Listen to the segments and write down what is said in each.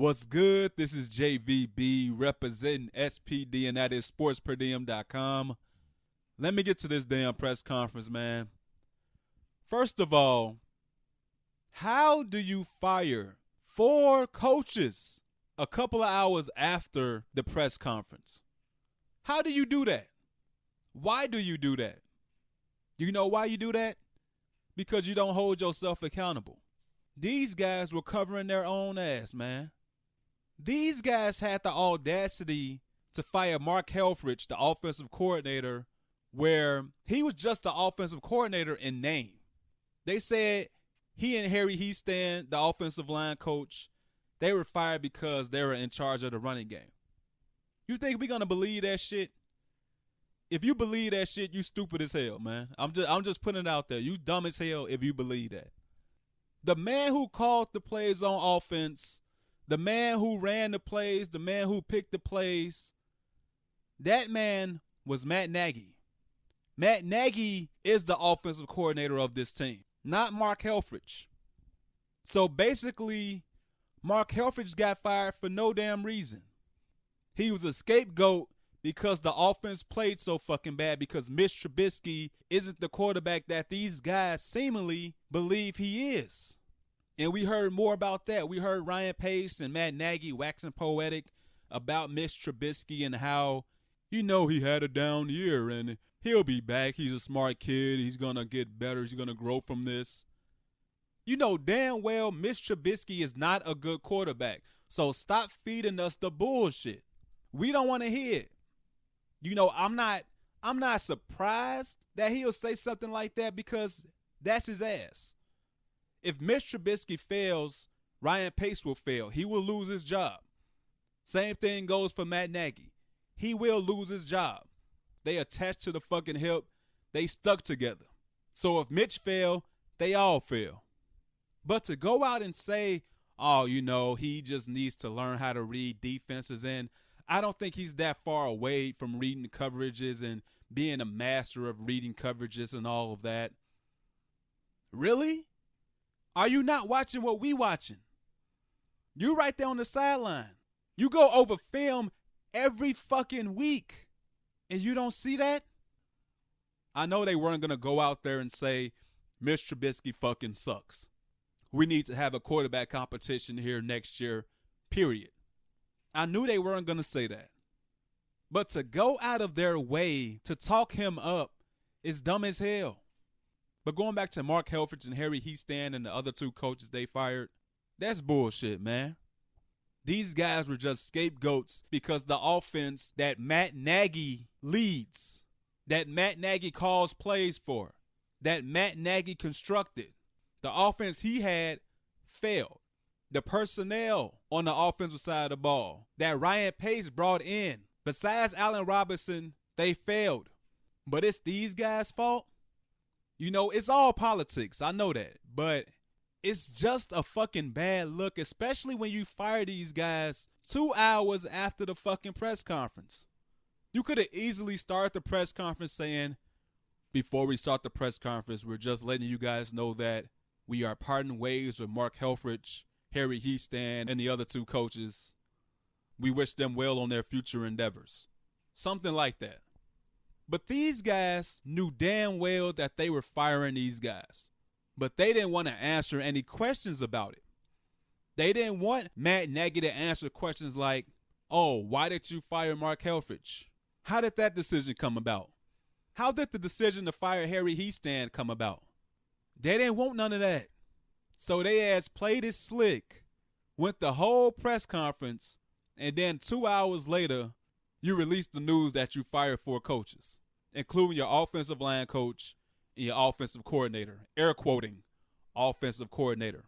What's good? This is JVB representing SPD, and that is sportsperdiem.com. Let me get to this damn press conference, man. First of all, how do you fire 4 coaches a couple of hours after the press conference? How do you do that? Why do you do that? You know why you do that? Because you don't hold yourself accountable. These guys were covering their own ass, man. These guys had the audacity to fire Mark Helfrich, the offensive coordinator, where he was just the offensive coordinator in name. They said he and Harry Heastand, the offensive line coach, they were fired because they were in charge of the running game. You think we're gonna believe that shit? If you believe that shit, you stupid as hell, man. I'm just putting it out there. You dumb as hell if you believe that. The man who called the plays on offense, the man who ran the plays, the man who picked the plays, that man was Matt Nagy. Matt Nagy is the offensive coordinator of this team, not Mark Helfrich. So basically, Mark Helfrich got fired for no damn reason. He was a scapegoat because the offense played so fucking bad because Mitch Trubisky isn't the quarterback that these guys seemingly believe he is. And we heard more about that. We heard Ryan Pace and Matt Nagy waxing poetic about Mitch Trubisky and how, he had a down year and he'll be back. He's a smart kid. He's going to get better. He's going to grow from this. You know damn well Mitch Trubisky is not a good quarterback. So stop feeding us the bullshit. We don't want to hear it. I'm not surprised that he'll say something like that because that's his ass. If Mitch Trubisky fails, Ryan Pace will fail. He will lose his job. Same thing goes for Matt Nagy. He will lose his job. They attached to the fucking hip. They stuck together. So if Mitch fail, they all fail. But to go out and say, he just needs to learn how to read defenses, and I don't think he's that far away from reading the coverages and being a master of reading coverages and all of that. Really? Are you not watching what we watching? You right there on the sideline. You go over film every fucking week, and you don't see that? I know they weren't going to go out there and say, Mitch Trubisky fucking sucks. We need to have a quarterback competition here next year, period. I knew they weren't going to say that. But to go out of their way to talk him up is dumb as hell. But going back to Mark Helfrich and Harry Heastand and the other 2 coaches they fired, that's bullshit, man. These guys were just scapegoats because the offense that Matt Nagy leads, that Matt Nagy calls plays for, that Matt Nagy constructed, the offense he had failed. The personnel on the offensive side of the ball that Ryan Pace brought in, besides Allen Robinson, they failed. But it's these guys' fault? It's all politics. I know that. But it's just a fucking bad look, especially when you fire these guys 2 hours after the fucking press conference. You could have easily started the press conference saying, before we start the press conference, we're just letting you guys know that we are parting ways with Mark Helfrich, Harry Heastand, and the other 2 coaches. We wish them well on their future endeavors. Something like that. But these guys knew damn well that they were firing these guys. But they didn't want to answer any questions about it. They didn't want Matt Nagy to answer questions like, why did you fire Mark Helfrich? How did that decision come about? How did the decision to fire Harry Heastand come about? They didn't want none of that. So they ass played it slick, went the whole press conference, and then 2 hours later, you released the news that you fired 4 coaches, including your offensive line coach and your offensive coordinator. Air quoting, offensive coordinator.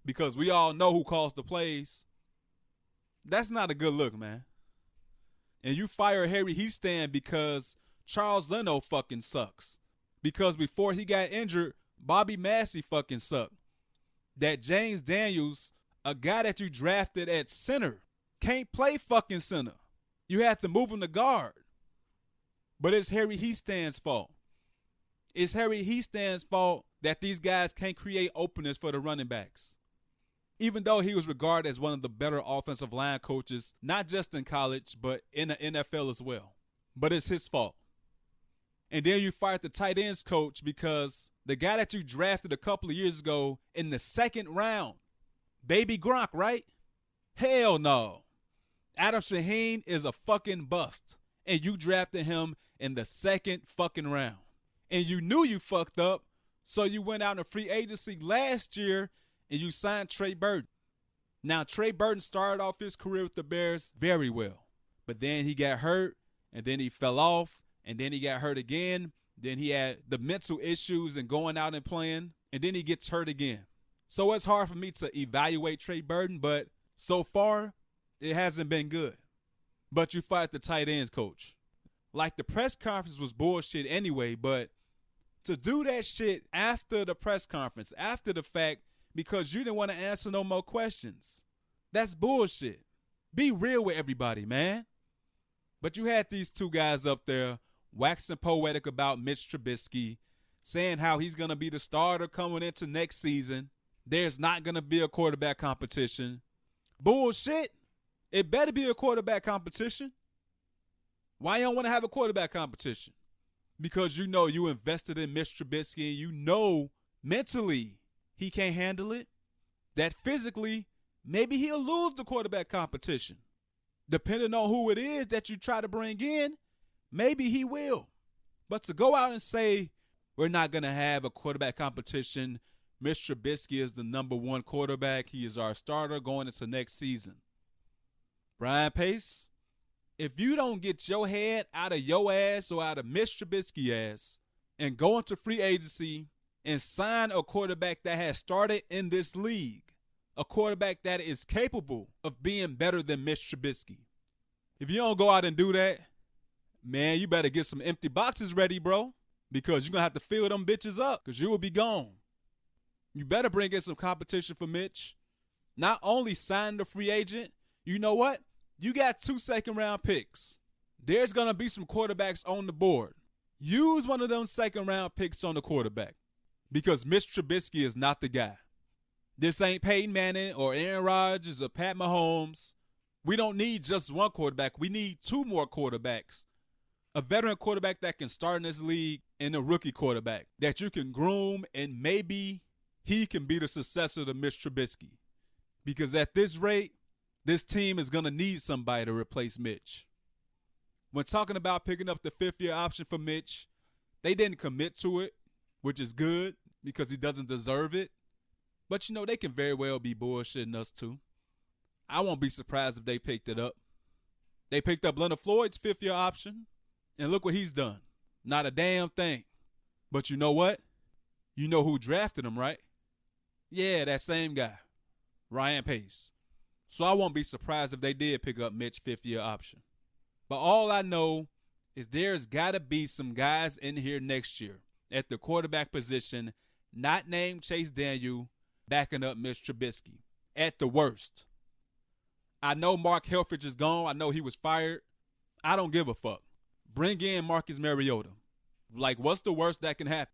Because we all know who calls the plays. That's not a good look, man. And you fire Harry Heastand because Charles Leno fucking sucks. Because before he got injured, Bobby Massey fucking sucked. That James Daniels, a guy that you drafted at center, can't play fucking center. You have to move him to guard. But it's Harry Heastand's fault. It's Harry Heastand's fault that these guys can't create openings for the running backs. even though he was regarded as one of the better offensive line coaches, not just in college, but in the NFL as well. But it's his fault. And then you fired the tight ends coach because the guy that you drafted a couple of years ago in the second round, Baby Gronk, right? Hell no. Adam Shaheen is a fucking bust. And you drafted him in the second fucking round. And you knew you fucked up, so you went out in free agency last year and you signed Trey Burton. Now, Trey Burton started off his career with the Bears very well. But then he got hurt, and then he fell off, and then he got hurt again. Then he had the mental issues and going out and playing, and then he gets hurt again. So it's hard for me to evaluate Trey Burton, but so far, it hasn't been good. But you fired the tight ends coach. Like, the press conference was bullshit anyway, but to do that shit after the press conference, after the fact, because you didn't want to answer no more questions, that's bullshit. Be real with everybody, man. But you had these two guys up there waxing poetic about Mitch Trubisky, saying how he's going to be the starter coming into next season. There's not going to be a quarterback competition. Bullshit. It better be a quarterback competition. Why you don't want to have a quarterback competition? Because you know you invested in Mitch Trubisky and you know mentally he can't handle it. That physically, maybe he'll lose the quarterback competition. Depending on who it is that you try to bring in, maybe he will. But to go out and say, we're not going to have a quarterback competition, Mitch Trubisky is the number one quarterback, he is our starter going into next season. Brian Pace, if you don't get your head out of your ass or out of Mitch Trubisky ass and go into free agency and sign a quarterback that has started in this league, a quarterback that is capable of being better than Mitch Trubisky. If you don't go out and do that, man, you better get some empty boxes ready, bro, because you're going to have to fill them bitches up because you will be gone. You better bring in some competition for Mitch. Not only sign the free agent, you know what? You got 2 second-round picks. There's going to be some quarterbacks on the board. Use one of them second-round picks on the quarterback because Mitch Trubisky is not the guy. This ain't Peyton Manning or Aaron Rodgers or Pat Mahomes. We don't need just one quarterback. We need 2 more quarterbacks. A veteran quarterback that can start in this league and a rookie quarterback that you can groom and maybe he can be the successor to Mitch Trubisky. Because at this rate, this team is going to need somebody to replace Mitch. When talking about picking up the 5th-year option for Mitch, they didn't commit to it, which is good because he doesn't deserve it. But, you know, they can very well be bullshitting us, too. I won't be surprised if they picked it up. They picked up Leonard Floyd's 5th-year option, and look what he's done. Not a damn thing. But you know what? You know who drafted him, right? Yeah, that same guy, Ryan Pace. So I won't be surprised if they did pick up Mitch's 5th-year option. But all I know is there's got to be some guys in here next year at the quarterback position, not named Chase Daniel, backing up Mitch Trubisky at the worst. I know Mark Helfrich is gone. I know he was fired. I don't give a fuck. Bring in Marcus Mariota. Like, what's the worst that can happen?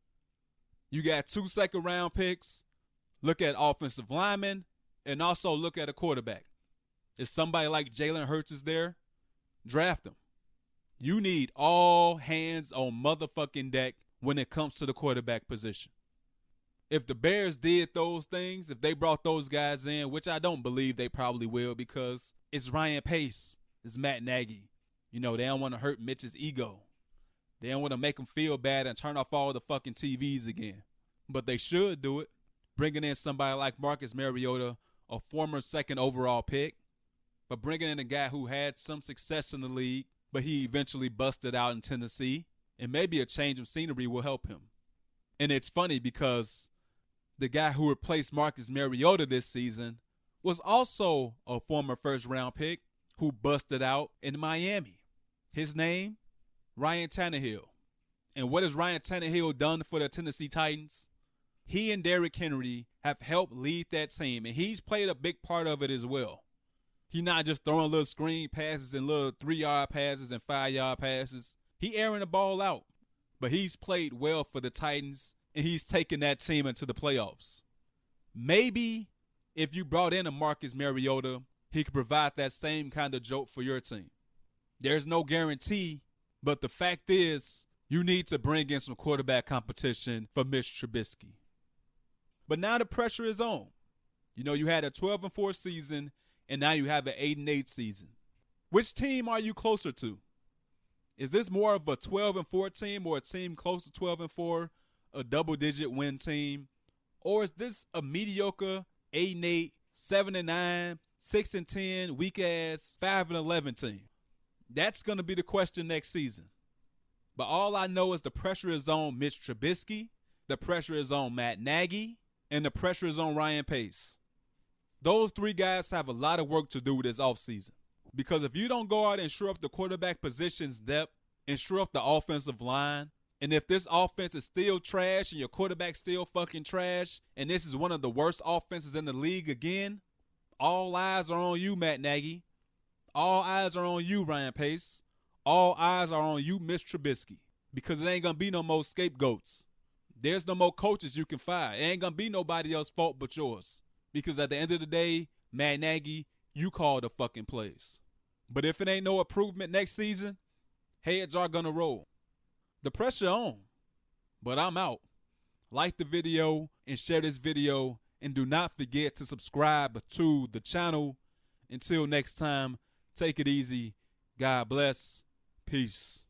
You got 2 second-round picks. Look at offensive linemen and also look at a quarterback. If somebody like Jalen Hurts is there, draft him. You need all hands on motherfucking deck when it comes to the quarterback position. If the Bears did those things, if they brought those guys in, which I don't believe they probably will because it's Ryan Pace, it's Matt Nagy. You know, they don't want to hurt Mitch's ego. They don't want to make him feel bad and turn off all the fucking TVs again. But they should do it. Bringing in somebody like Marcus Mariota, a former 2nd overall pick, but bringing in a guy who had some success in the league, but he eventually busted out in Tennessee, and maybe a change of scenery will help him. And it's funny because the guy who replaced Marcus Mariota this season was also a former 1st-round pick who busted out in Miami. His name, Ryan Tannehill. And what has Ryan Tannehill done for the Tennessee Titans? He and Derrick Henry have helped lead that team, and he's played a big part of it as well. He's not just throwing little screen passes and little 3-yard passes and 5-yard passes. He airing the ball out. But he's played well for the Titans, and he's taken that team into the playoffs. Maybe if you brought in a Marcus Mariota, he could provide that same kind of jolt for your team. There's no guarantee, but the fact is, you need to bring in some quarterback competition for Mitch Trubisky. But now the pressure is on. You know, you had a 12-4 season, and now you have an 8-8 season. Which team are you closer to? Is this more of a 12-4 team or a team close to 12-4, a double-digit win team? Or is this a mediocre 8-8, 7-9, 6-10, weak-ass 5-11 team? That's going to be the question next season. But all I know is the pressure is on Mitch Trubisky, the pressure is on Matt Nagy, and the pressure is on Ryan Pace. Those three guys have a lot of work to do this offseason. Because if you don't go out and shore up the quarterback position's depth and shore up the offensive line, and if this offense is still trash and your quarterback's still fucking trash, and this is one of the worst offenses in the league again, all eyes are on you, Matt Nagy. All eyes are on you, Ryan Pace. All eyes are on you, Mitch Trubisky. Because it ain't going to be no more scapegoats. There's no more coaches you can fire. It ain't going to be nobody else's fault but yours. Because at the end of the day, Matt Nagy, you call the fucking plays. But if it ain't no improvement next season, heads are going to roll. The pressure on. But I'm out. Like the video and share this video. And do not forget to subscribe to the channel. Until next time, take it easy. God bless. Peace.